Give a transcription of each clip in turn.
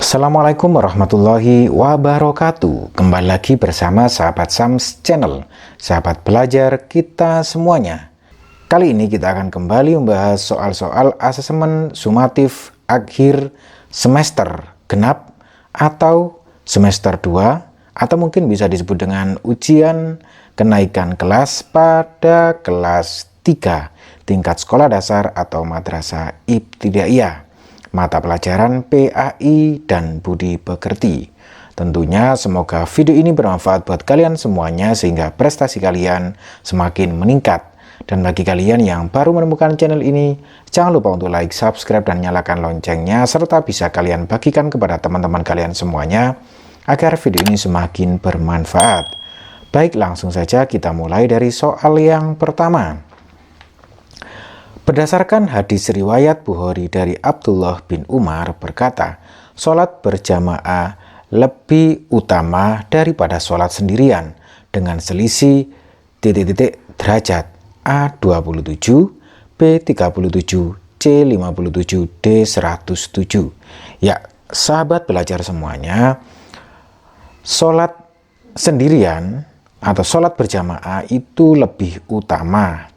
Assalamualaikum warahmatullahi wabarakatuh. Kembali lagi bersama sahabat Sams Channel, sahabat belajar kita semuanya. Kali ini kita akan kembali membahas soal-soal asesmen sumatif akhir semester genap atau semester 2, atau mungkin bisa disebut dengan ujian kenaikan kelas pada kelas 3 tingkat sekolah dasar atau madrasah ibtidaiyah, mata pelajaran PAI dan Budi Pekerti. Tentunya semoga video ini bermanfaat buat kalian semuanya sehingga prestasi kalian semakin meningkat. Dan bagi kalian yang baru menemukan channel ini, jangan lupa untuk like, subscribe, dan nyalakan loncengnya, serta bisa kalian bagikan kepada teman-teman kalian semuanya agar video ini semakin bermanfaat. Baik, langsung saja kita mulai dari soal yang pertama. Berdasarkan hadis riwayat Bukhari dari Abdullah bin Umar berkata, sholat berjamaah lebih utama daripada sholat sendirian dengan selisih derajat A 27, B 37, C 57, D 107. Ya, sahabat belajar semuanya, sholat sendirian atau sholat berjamaah itu lebih utama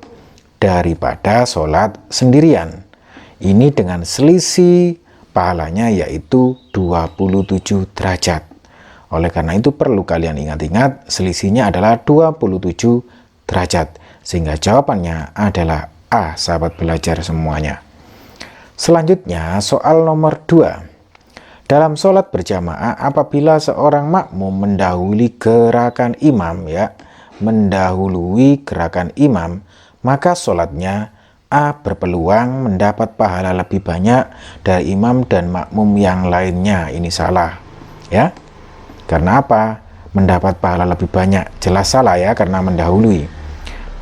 daripada sholat sendirian. Ini dengan selisih pahalanya yaitu 27 derajat. Oleh karena itu perlu kalian ingat-ingat selisihnya adalah 27 derajat. Sehingga jawabannya adalah A, sahabat belajar semuanya. Selanjutnya soal nomor 2. Dalam sholat berjamaah apabila seorang makmum mendahului gerakan imam, maka sholatnya A berpeluang mendapat pahala lebih banyak dari imam dan makmum yang lainnya. Ini salah ya. Karena apa? Mendapat pahala lebih banyak. Jelas salah ya, karena mendahului.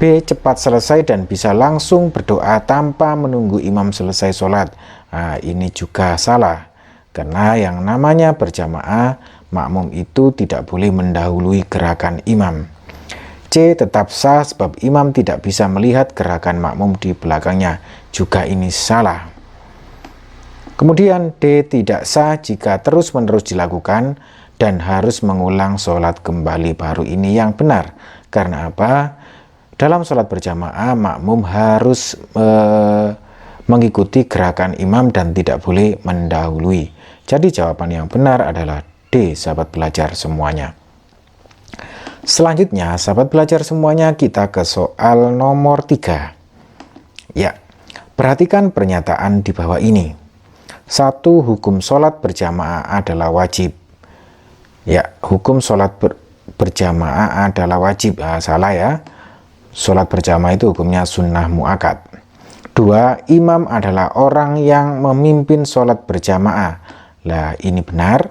B, cepat selesai dan bisa langsung berdoa tanpa menunggu imam selesai sholat. Nah, ini juga salah. Karena yang namanya berjamaah, makmum itu tidak boleh mendahului gerakan imam. C, tetap sah sebab imam tidak bisa melihat gerakan makmum di belakangnya. Juga ini salah. Kemudian D, tidak sah jika terus-menerus dilakukan dan harus mengulang sholat kembali. Baru ini yang benar. Karena apa? Dalam sholat berjamaah, makmum harus mengikuti gerakan imam dan tidak boleh mendahului. Jadi jawaban yang benar adalah D, sahabat belajar semuanya. Selanjutnya, sahabat belajar semuanya, kita ke soal nomor 3. Ya, perhatikan pernyataan di bawah ini. 1. Hukum sholat berjamaah adalah wajib. Ya, hukum sholat berjamaah adalah wajib. Salah ya. Sholat berjamaah itu hukumnya sunnah muakkad. 2. Imam adalah orang yang memimpin sholat berjamaah. Lah, ini benar.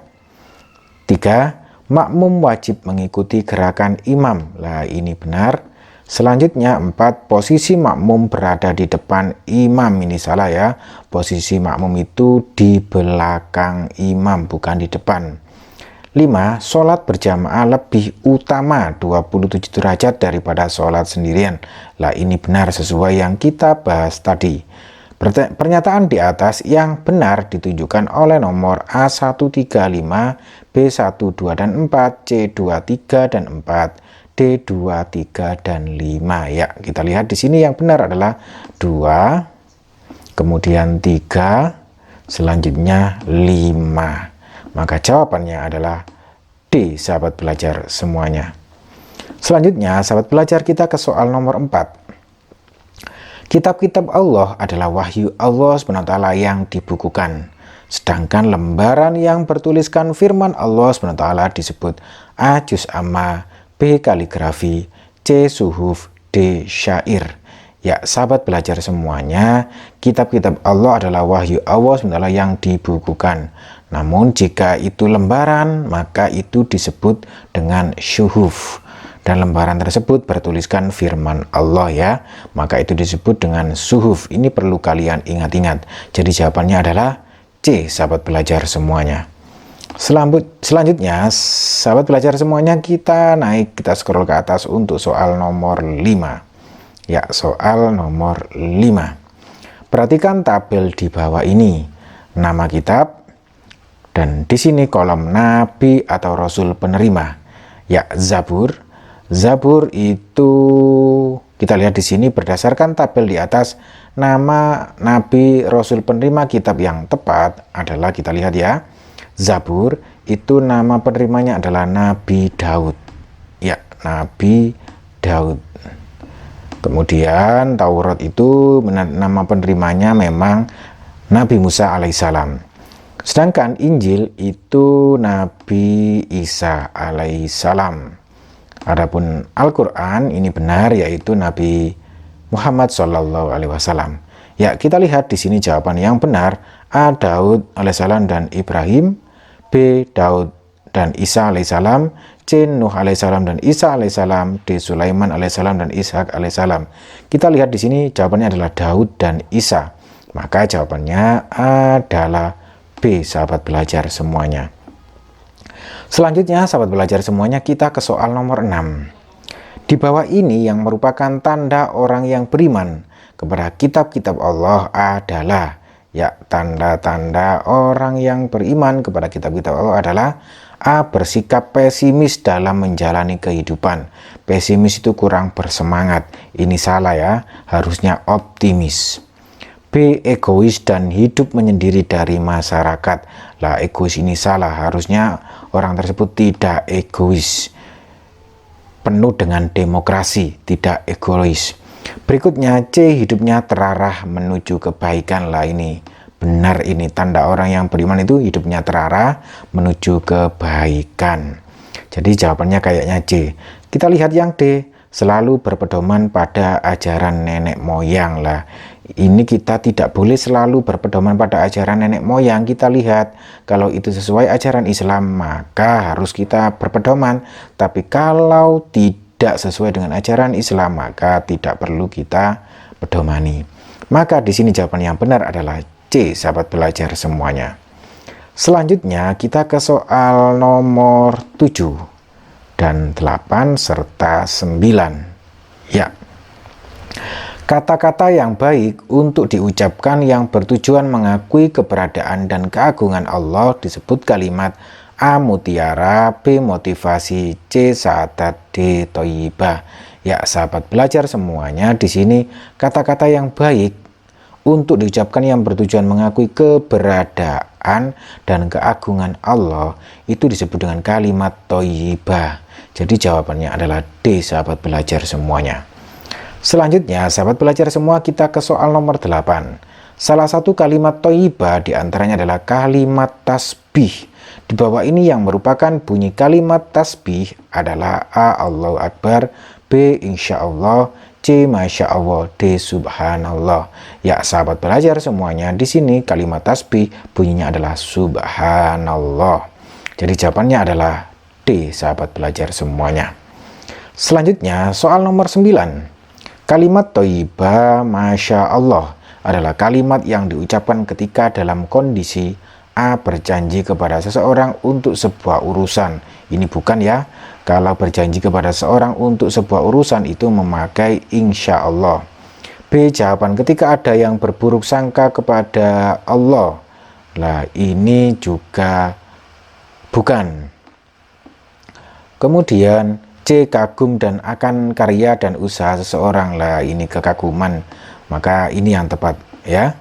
3. Makmum wajib mengikuti gerakan imam. Lah, ini benar. Selanjutnya 4. Posisi makmum berada di depan imam. Ini salah ya. Posisi makmum itu di belakang imam, bukan di depan. 5. Sholat berjamaah lebih utama 27 derajat daripada sholat sendirian. Lah, ini benar sesuai yang kita bahas tadi. Pernyataan di atas yang benar ditunjukkan oleh nomor A135, B12 dan 4, C23 dan 4, D23 dan 5. Ya, kita lihat di sini yang benar adalah 2, kemudian 3, selanjutnya 5. Maka jawabannya adalah D, sahabat belajar semuanya. Selanjutnya, sahabat belajar, kita ke soal nomor 4. Kitab-kitab Allah adalah wahyu Allah SWT yang dibukukan. Sedangkan lembaran yang bertuliskan firman Allah SWT disebut A. Juz amma, B. Kaligrafi, C. Suhuf, D. Syair. Ya, sahabat belajar semuanya, kitab-kitab Allah adalah wahyu Allah SWT yang dibukukan. Namun jika itu lembaran, maka itu disebut dengan syuhuf. Dan lembaran tersebut bertuliskan firman Allah ya, maka itu disebut dengan suhuf. Ini perlu kalian ingat-ingat. Jadi jawabannya adalah C, sahabat belajar semuanya. Selanjutnya, sahabat belajar semuanya, kita scroll ke atas untuk soal nomor 5. Ya, soal nomor 5. Perhatikan tabel di bawah ini. Nama kitab, Dan di sini kolom nabi atau rasul penerima. Ya, Zabur. Zabur itu kita lihat di sini berdasarkan tabel di atas, nama nabi rasul penerima kitab yang tepat adalah, kita lihat ya, Zabur itu nama penerimanya adalah Nabi Daud. Ya, Nabi Daud. Kemudian Taurat itu nama penerimanya memang Nabi Musa alaihissalam. Sedangkan Injil itu Nabi Isa alaihissalam. Adapun Al-Quran ini benar, yaitu Nabi Muhammad Shallallahu Alaihi Wasallam. Ya, kita lihat di sini jawaban yang benar: A. Daud alaihissalam dan Ibrahim, B. Daud dan Isa alaihissalam, C. Nuh alaihissalam dan Isa alaihissalam, D. Sulaiman alaihissalam dan Ishak alaihissalam. Kita lihat di sini jawabannya adalah Daud dan Isa. Maka jawabannya adalah B, sahabat belajar semuanya. Selanjutnya, sahabat belajar semuanya, kita ke soal nomor 6. Di bawah ini yang merupakan tanda orang yang beriman kepada kitab-kitab Allah adalah, ya, tanda-tanda orang yang beriman kepada kitab-kitab Allah adalah: A. Bersikap pesimis dalam menjalani kehidupan. Pesimis itu kurang bersemangat. Ini salah ya, harusnya optimis. B. Egois dan hidup menyendiri dari masyarakat. Lah, egois ini salah, harusnya orang tersebut tidak egois, penuh dengan demokrasi, tidak egois. Berikutnya, C. Hidupnya terarah menuju kebaikan. Lah, ini benar, ini tanda orang yang beriman itu hidupnya terarah menuju kebaikan. Jadi jawabannya kayaknya C. Kita lihat yang D, selalu berpedoman pada ajaran nenek moyang. Lah, ini kita tidak boleh selalu berpedoman pada ajaran nenek moyang. Kita lihat kalau itu sesuai ajaran Islam maka harus kita berpedoman, tapi kalau tidak sesuai dengan ajaran Islam maka tidak perlu kita pedomani. Maka di sini jawaban yang benar adalah C, sahabat belajar semuanya. Selanjutnya kita ke soal nomor 7 dan 8 serta 9. Ya. Kata-kata yang baik untuk diucapkan yang bertujuan mengakui keberadaan dan keagungan Allah disebut kalimat A. Mutiara, B. Motivasi, C. Sa'adat, D. Thayyibah. Ya, sahabat belajar semuanya, di sini kata-kata yang baik untuk diucapkan yang bertujuan mengakui keberadaan dan keagungan Allah itu disebut dengan kalimat thayyibah. Jadi jawabannya adalah D, sahabat belajar semuanya. Selanjutnya, sahabat belajar semua, kita ke soal nomor 8. Salah satu kalimat thayyibah diantaranya adalah kalimat tasbih. Di bawah ini yang merupakan bunyi kalimat tasbih adalah A. Allahu Akbar, B. Insya Allah, C. Masya Allah, D. Subhanallah. Ya, sahabat belajar semuanya, di sini kalimat tasbih bunyinya adalah Subhanallah. Jadi jawabannya adalah D, sahabat belajar semuanya. Selanjutnya, soal nomor 9. Kalimat thayyibah Masya Allah adalah kalimat yang diucapkan ketika dalam kondisi A. Berjanji kepada seseorang untuk sebuah urusan. Ini bukan ya, kalau berjanji kepada seseorang untuk sebuah urusan itu memakai insya Allah. B. Jawaban ketika ada yang berburuk sangka kepada Allah. Lah, ini juga bukan. Kemudian C. Kagum dan akan karya dan usaha seseorang. Lah, ini kekaguman, maka ini yang tepat ya.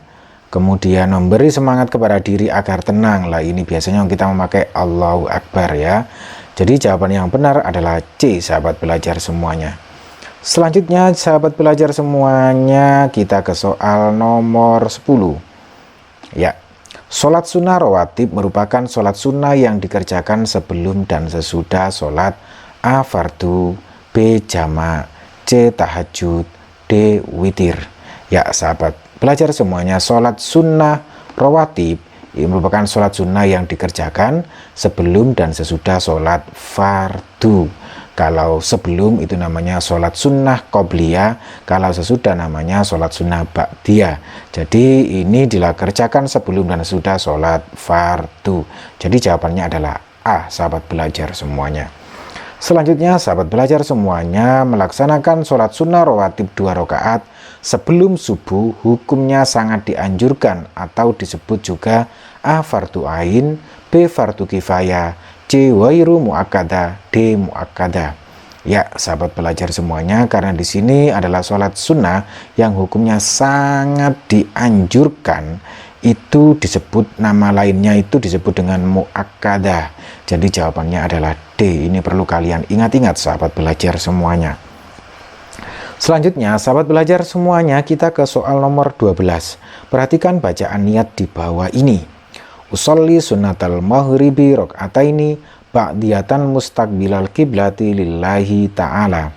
Kemudian memberi semangat kepada diri agar tenang. Lah, ini biasanya kita memakai Allahu Akbar ya. Jadi jawaban yang benar adalah C, sahabat belajar semuanya. Selanjutnya, sahabat belajar semuanya, kita ke soal nomor 10. Ya, sholat sunnah rawatib merupakan sholat sunnah yang dikerjakan sebelum dan sesudah sholat A. Fardu, B. Jama', C. Tahajud, D. Witir. Ya, sahabat belajar semuanya, sholat sunnah rawatib ini merupakan sholat sunnah yang dikerjakan sebelum dan sesudah sholat fardu. Kalau sebelum itu namanya sholat sunnah qobliyah, kalau sesudah namanya sholat sunnah ba'diyah. Jadi ini dikerjakan sebelum dan sesudah sholat fardu. Jadi jawabannya adalah A, sahabat belajar semuanya. Selanjutnya, sahabat belajar semuanya, melaksanakan sholat sunnah rawatib 2 rakaat sebelum subuh hukumnya sangat dianjurkan atau disebut juga A. Fardu ain, B. Fardu kifayah, C. Wairu muakkada, D. muakkada. Ya, sahabat belajar semuanya, karena di sini adalah sholat sunnah yang hukumnya sangat dianjurkan, itu disebut nama lainnya itu disebut dengan muakkada. Jadi jawabannya adalah D. Ini perlu kalian ingat-ingat sahabat belajar semuanya. Selanjutnya, sahabat belajar semuanya, kita ke soal nomor 12. Perhatikan bacaan niat di bawah ini. Usolli sunnatal maghribi rok'ataini ba'diyatan mustaqbilal kiblati lillahi ta'ala.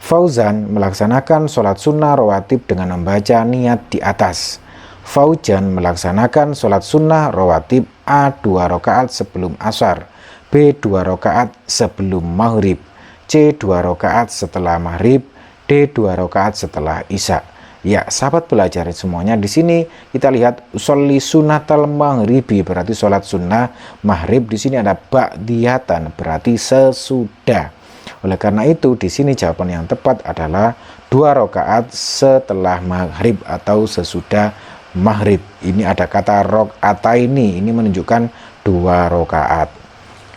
Fauzan melaksanakan sholat sunnah rawatib dengan membaca niat di atas. Faujan melaksanakan sholat sunnah rawatib A. 2 rakaat sebelum asar, B. 2 rakaat sebelum maghrib, C. 2 rakaat setelah maghrib, D. 2 rakaat setelah isya. Ya, sahabat belajar semuanya, di sini kita lihat usolli sunnatal maghribi berarti sholat sunnah maghrib, di sini ada ba'diyatan berarti sesudah. Oleh karena itu di sini jawaban yang tepat adalah 2 rakaat setelah maghrib atau sesudah maghrib. Ini ada kata rok'ataini, ini menunjukkan 2 rakaat.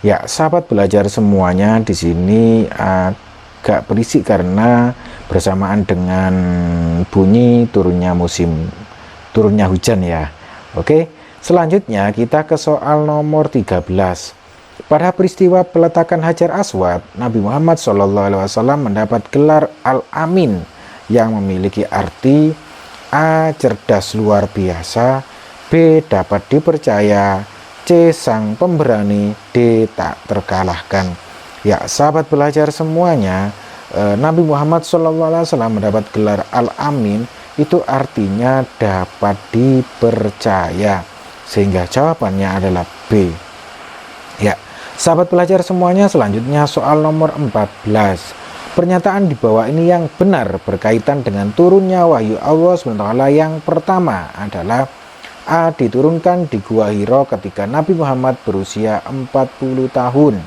Ya, sahabat belajar semuanya, di sini agak berisik karena bersamaan dengan bunyi turunnya hujan ya. Oke, selanjutnya kita ke soal nomor 13. Pada peristiwa peletakan Hajar Aswad, Nabi Muhammad SAW mendapat gelar Al-Amin yang memiliki arti A. cerdas luar biasa, B. dapat dipercaya, C. sang pemberani, D. tak terkalahkan. Ya, sahabat belajar semuanya, Nabi Muhammad SAW mendapat gelar Al-Amin, itu artinya dapat dipercaya, sehingga jawabannya adalah B. Ya, sahabat belajar semuanya, selanjutnya soal nomor 14. Pernyataan di bawah ini yang benar berkaitan dengan turunnya wahyu Allah SWT. Yang pertama adalah A. diturunkan di Gua Hiro ketika Nabi Muhammad berusia 40 tahun.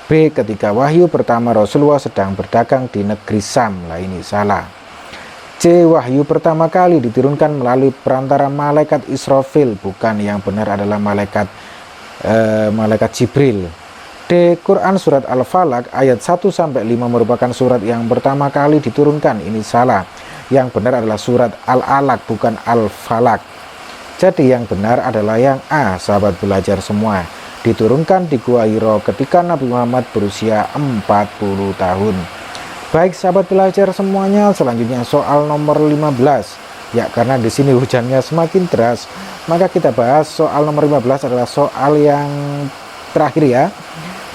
B. ketika wahyu pertama Rasulullah sedang berdagang di negeri Sam. Lah, ini salah. C. wahyu pertama kali diturunkan melalui perantara malaikat Israfil. Bukan, yang benar adalah malaikat Jibril. D. Quran surat Al-Falaq ayat 1-5 merupakan surat yang pertama kali diturunkan. Ini salah. Yang benar adalah surat Al-Alaq, bukan Al-Falaq. Jadi yang benar adalah yang A, sahabat belajar semua. Diturunkan di Gua Hiro ketika Nabi Muhammad berusia 40 tahun. Baik sahabat belajar semuanya, selanjutnya soal nomor 15. Ya, karena di sini hujannya semakin deras, maka kita bahas soal nomor 15 adalah soal yang terakhir ya.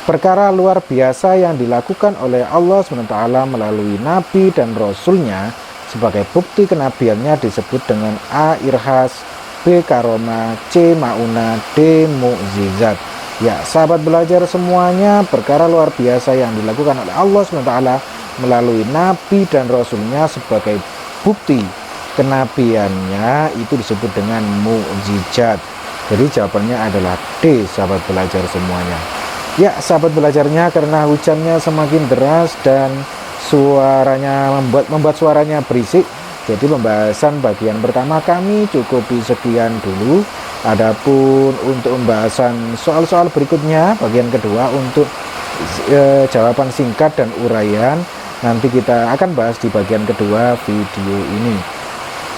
Perkara luar biasa yang dilakukan oleh Allah SWT melalui Nabi dan Rasulnya sebagai bukti kenabiannya disebut dengan A. irhas, B. karomah, C. mauna, D. mukjizat. Ya, sahabat belajar semuanya, perkara luar biasa yang dilakukan oleh Allah SWT melalui Nabi dan Rasulnya sebagai bukti kenabiannya itu disebut dengan mukjizat. Jadi jawabannya adalah D, sahabat belajar semuanya. Ya, sahabat belajarnya, karena hujannya semakin deras dan suaranya membuat suaranya berisik, jadi pembahasan bagian pertama kami cukupi sekian dulu. Adapun untuk pembahasan soal-soal berikutnya, bagian kedua untuk jawaban singkat dan uraian, nanti kita akan bahas di bagian kedua video ini.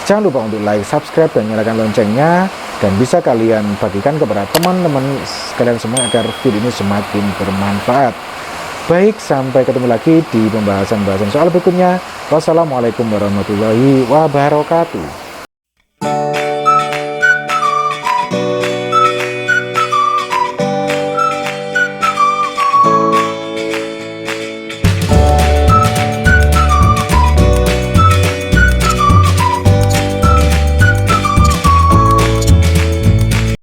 Jangan lupa untuk like, subscribe, dan nyalakan loncengnya, dan bisa kalian bagikan kepada teman-teman sekalian semua agar video ini semakin bermanfaat. Baik, sampai ketemu lagi di pembahasan soal berikutnya. Wassalamualaikum warahmatullahi wabarakatuh.